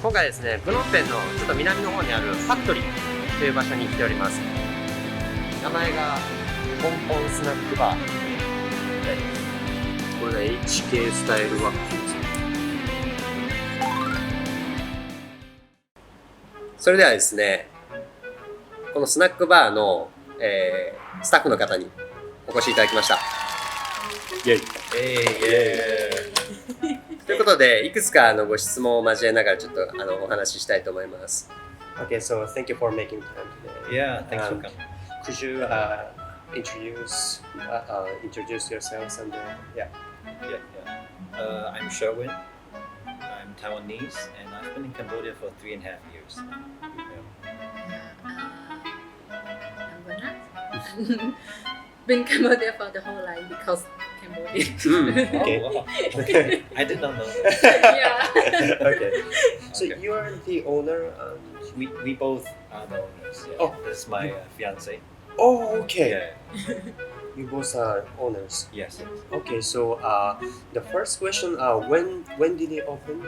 今回ですね、プノンペンのちょっと南の方にあるファクトリーという場所に来ております。名前がポンポンスナックバー。これが HK スタイルワッフルですね。それではですね、このスナックバーの、スタッフの方にお越しいただきました。イェイ。ということで、いくつかご質問を交えながらちょっとお話ししたいと思います。Okay, so thank you for making time today. Yeah, thanks for coming. Could you introduce yourselves and yeah. I'm Sherwin. I'm Taiwanese, and I've been in Cambodia for 3.5 years. I'm Bernard. Been in Cambodia for the whole life because Cambodia. Okay. Oh, wow. Okay. I did not know that. Yeah. Okay. So you are the owner. We both are the owners. Yeah. Oh. This is my fiance. Oh, okay. Yeah. You both are owners. Yes. Okay. So the first question, when did it open?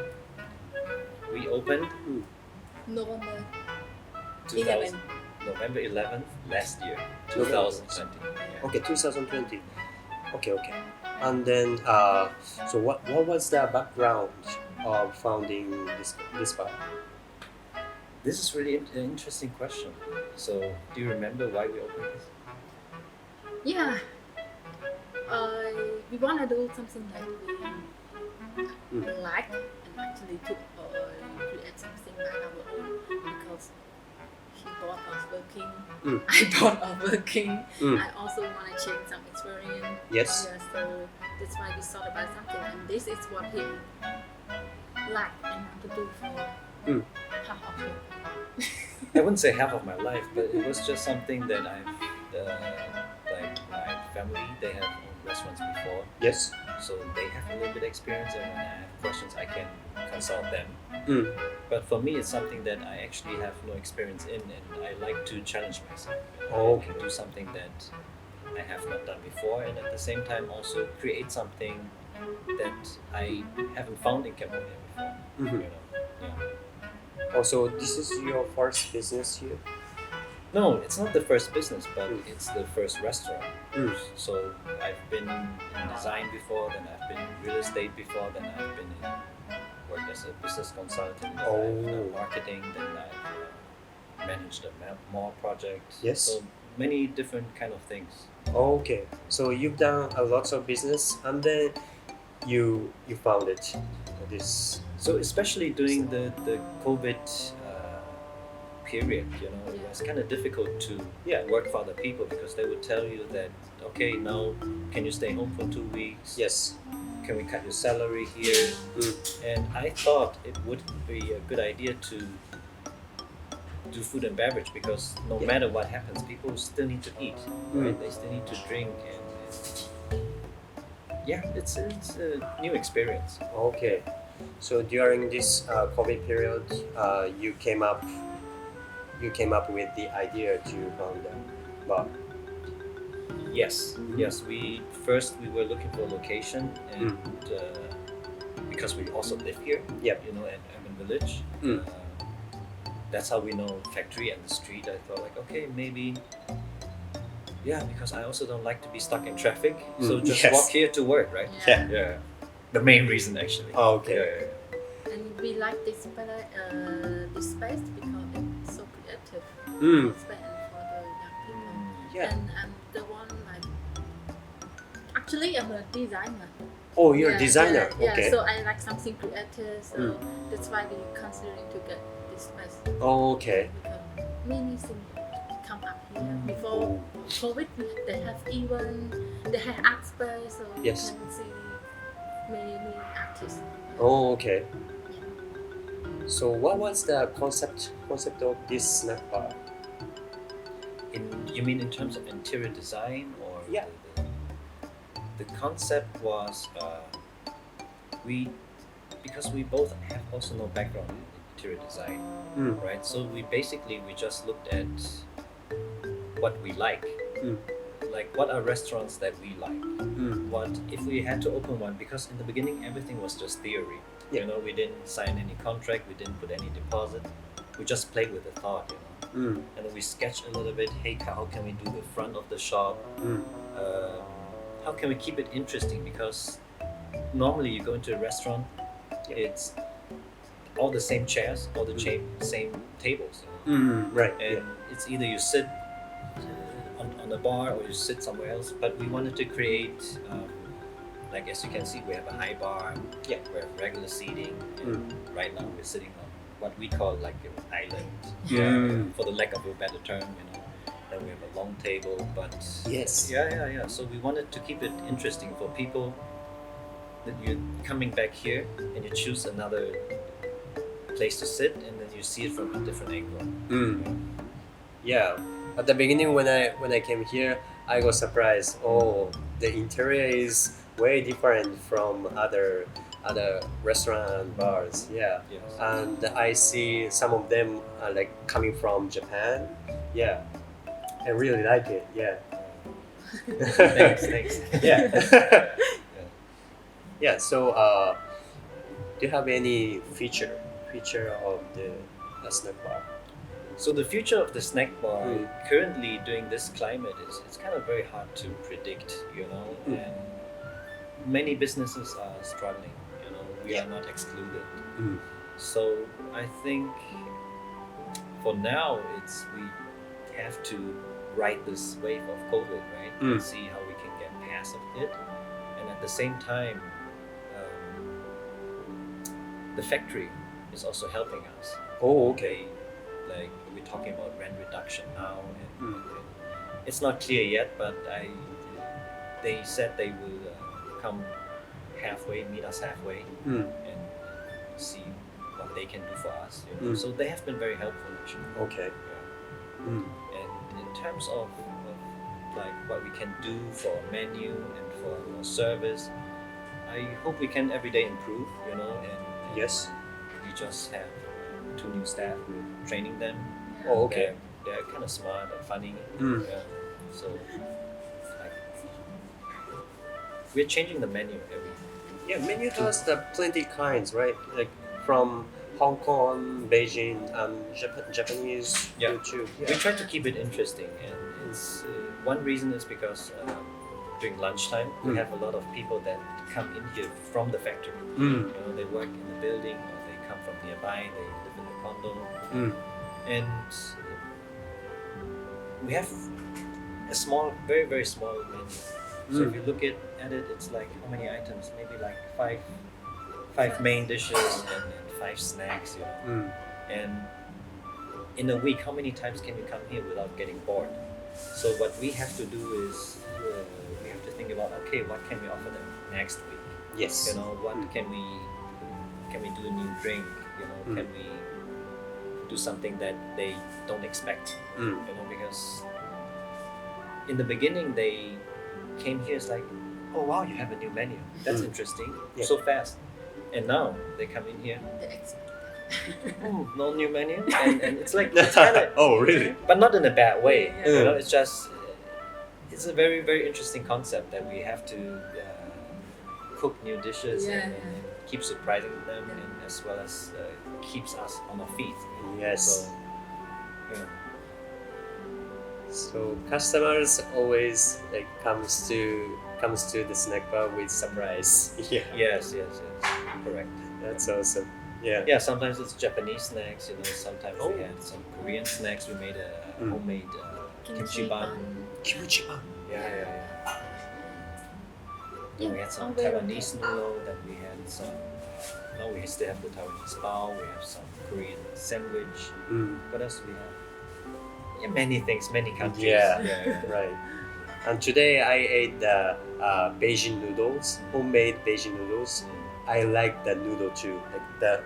We opened November 2000, November 11th last year, 2020. Yeah. Okay, 2020. Okay. And then, so what was the background of founding this bar? This is really an interesting question. So, do you remember why we opened this? Yeah. We want to do something that we like and actually to create something by our own because he bought us working, I bought us working. I also want to change some experience. Yes. Yeah, so that's why we thought about something, and this is what he liked and want to do for half of him. I wouldn't say half of my life, but it was just something that like my family, they have owned restaurants before. Yes. So they have a little bit of experience, and when I have questions, I can consult them. But for me, it's something that I actually have no experience in, and I like to challenge myself. Oh, I can do something that I have not done before, and at the same time also create something that I haven't found in Cambodia before. You know? Yeah. Also, this is your first business here? No, it's not the first business, but it's the first restaurant. So I've been in design before, then I've been in real estate before, then I've been worked as a business consultant, then I've done marketing, then I've managed a mall project. Yes. So many different kind of things. Okay. So you've done a lot of business and then you founded this. So especially during the COVID period, you know, it was kind of difficult to work for other people because they would tell you that, okay, now can you stay home for 2 weeks? Yes. Can we cut your salary here? And I thought it would be a good idea to do food and beverage because no matter what happens, people still need to eat, right? They still need to drink, and it's a new experience. Okay. So during this COVID period, you came up with the idea to found a bar. Yes. We were looking for a location, and because we also live here, you know, at Urban Village. That's how we know factory and the street. I thought like, okay, maybe, because I also don't like to be stuck in traffic. So just walk here to work, right? Yeah. The main reason actually. Oh, okay. And we like this space because it's so creative. Space for the young people. Yeah. And I'm the one like. Actually, I'm a designer. Oh, you're a designer. Yeah, Okay. so I like something creative. So that's why we considering to get this space. Oh, okay. Because many things come up here before COVID. They have event. They have art space, so you can see many artists. Oh, okay. So what was the concept of this snack bar? You mean in terms of interior design or? Yeah. The concept was because we both have also no background in interior design, right? So we just looked at what we like like what are restaurants that we like? What if we had to open one? Because in the beginning everything was just theory. You know, we didn't sign any contract, we didn't put any deposit. We just played with the thought, you know. And then we sketched a little bit. Hey, how can we do the front of the shop? How can we keep it interesting? Because normally you go into a restaurant, it's all the same chairs, all the same tables. You know? Right. And it's either you sit on the bar or you sit somewhere else. But we wanted to create, like as you can see, we have a high bar. We have regular seating. And right now we're sitting on what we call like an island, for the lack of a better term, you know. Then we have a long table, but so we wanted to keep it interesting for people that you're coming back here and you choose another place to sit and then you see it from a different angle. Yeah, at the beginning when I came here, I got surprised. Oh, the interior is way different from other restaurant bars. And I see some of them are like coming from Japan. I really like it. Thanks. So do you have any feature of the snack bar? So the future of the snack bar currently during this climate is it's kind of very hard to predict, you know, and many businesses are struggling. We are not excluded. So I think for now we have to ride this wave of COVID, right? And see how we can get past of it. And at the same time, the factory is also helping us. Oh, okay. Like we're talking about rent reduction now, and it's not clear yet, but they said they will come halfway, meet us halfway, and see what they can do for us. You know? So they have been very helpful, actually. Okay. And in terms of like what we can do for menu and for service, I hope we can every day improve. You know, and yes, we just have 2 new staff. We're training them. Oh, okay. They're kind of smart and funny. So like, we're changing the menu every. Menu has the plenty kinds, right? Like from Hong Kong, Beijing, Japanese, YouTube. We try to keep it interesting, and it's one reason is because during lunchtime we have a lot of people that come in here from the factory. You know, they work in the building or they come from nearby. They live in the condo, and we have a small, very very small menu. So if you look at it, it's like how many items? Maybe like five main dishes and 5 snacks, you know. And in a week, how many times can you come here without getting bored? So what we have to do is we have to think about, okay, what can we offer them next week? Yes. You know, what can we do a new drink? You know, can we do something that they don't expect? You know, because in the beginning they came here, it's like, oh wow, you have a new menu. That's interesting. So fast. And now they come in here. No new menu, and it's like it's kinda, oh really? But not in a bad way. You know, it's just it's a very very interesting concept that we have to cook new dishes and keep surprising them, and as well as keeps us on our feet. Yes. So, so customers always like comes to the snack bar with surprise. Yes. Correct. That's awesome. Yeah, sometimes it's Japanese snacks, you know, sometimes we had some Korean snacks. We made a homemade kimchi bun. Kimchi bun. Yeah. Then we had some Taiwanese noodle, then we had some, now we still have the Taiwanese bao, we have some Korean sandwich. What else do we have? Yeah, many things, many countries. Yeah. Right. And today I ate the Beijing noodles, homemade Beijing noodles. I like the noodle too, like the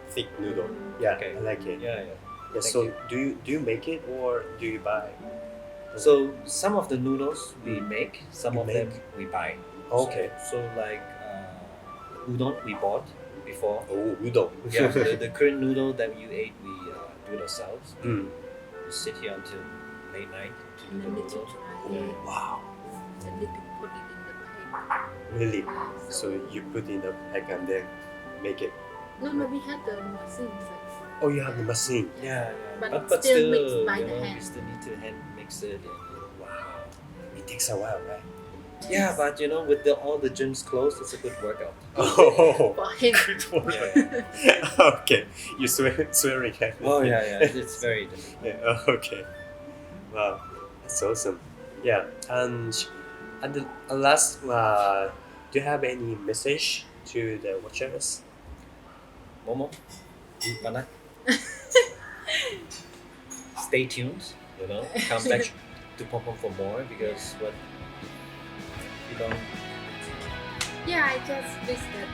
thick noodle. I like it. Yeah. So do you make it or do you buy? So some of the noodles we make, some of them we buy. Okay. So like udon we bought before. Oh, udon. Yeah, the current noodle that you ate, we do it ourselves. Mm. We sit here until late night to And do then the they to noodles. dry it. Wow. And they can put it in the bag. Really? So you put in the pack and then make it. No, we had the machine. Like, Oh, you have the machine. Yeah, But still mixed by the hand. we still need to hand mix it. And, Wow. It takes a while, right? yeah, but with all the gyms closed, it's a good workout. Oh, for him. good one. Yeah. Okay, you swearing at me. Oh yeah, it's very difficult. Yeah, okay. Wow, that's awesome. Yeah, and the last, do you have any message to the watchers? Momo, Panak. Stay tuned. Come back to Pom Pom for more because what you don't. Yeah, I just wish that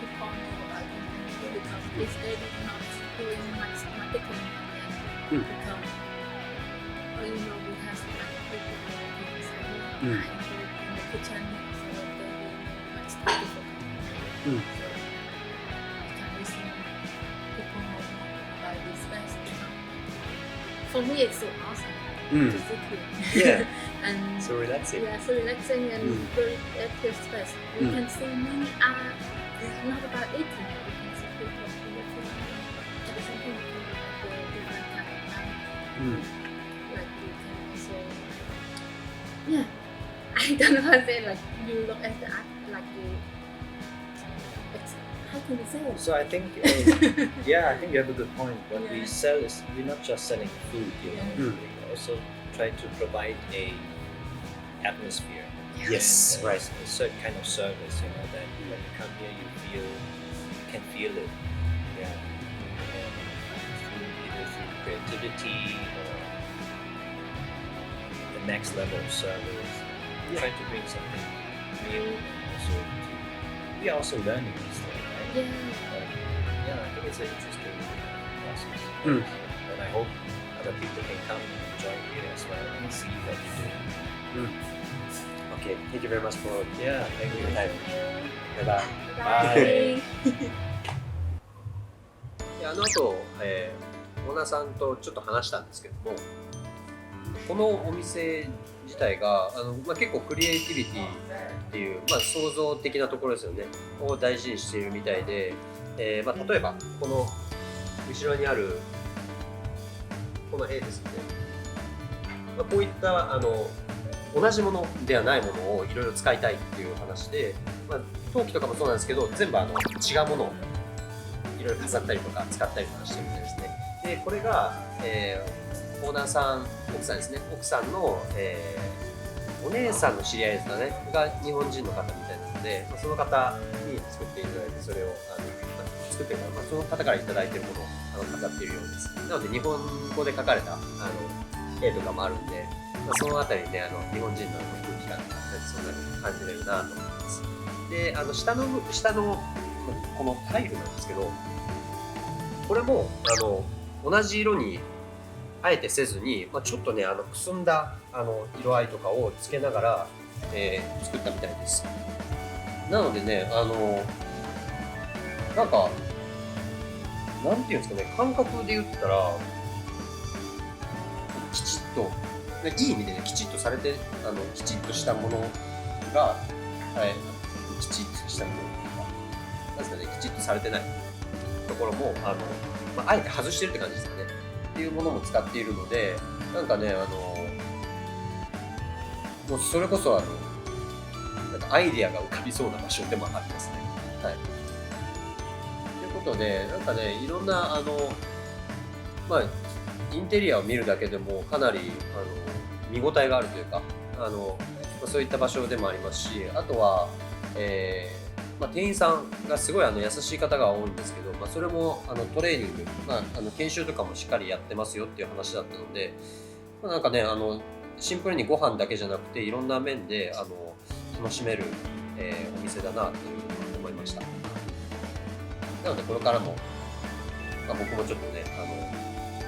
people know because this day is not doing much marketing and because we have so many people working inside I work in the kitchen so there will be much time for cooking. So I can listen people know more about this restaurant. For me it's so awesome to sit here. Yeah. And So relaxing. yeah, so relaxing and very active space. We can see many art. It's not about eating. We can see people working. At the same time, we can look at the different kind of art. Like you can also, yeah. I don't know how to say. Like you look at the art, like you. How can we say it? So I think, I think you have a good point. What we sell is we're not just selling food. We also try to provide a atmosphere. Yes, and right. A certain kind of service, that when you come here, you can feel it. Yeah. And either through creativity or the next level of service. Try to bring something new. We are also learning this thing, right? Yeah. I think it's an interesting process. And I hope other people can come and join here as well and see what we do. Okay, thank you very much for Thank you. your time. Bye Bye. で、あの後、オーナーさんとちょっと話したんですけども、このお店自体が結構クリエイティビティっていう、創造的なところですよねを大事にしているみたいで、例えばこの後ろにあるこの絵ですね、こういった同じものではないものをいろいろ使いたいっていう話で、陶器とかもそうなんですけど全部違うものをいろいろ飾ったりとか使ったりとかしてるみたいですね。でこれが、オーナーさん、奥さんですね、奥さんの、お姉さんの知り合いですかねが日本人の方みたいなので、その方に作っていただいて、それを作ってるから、その方からいただいているものを飾っているようです。なので日本語で書かれた絵とかもあるんで、そのあたりで日本人の空気感だったりそんなに感じれるなと思います。で下のこのタイルなんですけど、これも同じ色にあえてせずに、ちょっとねくすんだ色合いとかをつけながら、作ったみたいです。なのでねなんかなんていうんですかね、感覚で言ったらきちっといい意味でねきちっとされてきちっとしたものが、きちっとしたものなんですかね、きちっとされてないところもあえて外してるって感じですかねっていうものも使っているので、なんかねもうそれこそなんかアイディアが浮かびそうな場所でもありますね。はい。ということでなんかねいろんなインテリアを見るだけでもかなり見応えがあるというかそういった場所でもありますし、あとは、店員さんがすごい優しい方が多いんですけど、それもトレーニング、研修とかもしっかりやってますよっていう話だったので、なんかねシンプルにご飯だけじゃなくていろんな面で楽しめる、お店だなというふうに思いました。なのでこれからも、僕もちょっとね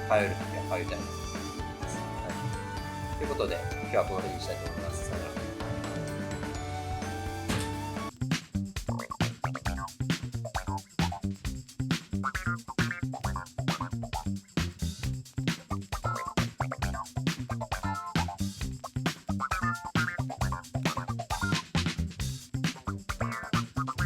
通えるときは通いたいなと思います。はい、ということで今日はこの辺にしたいと思います。さよなら。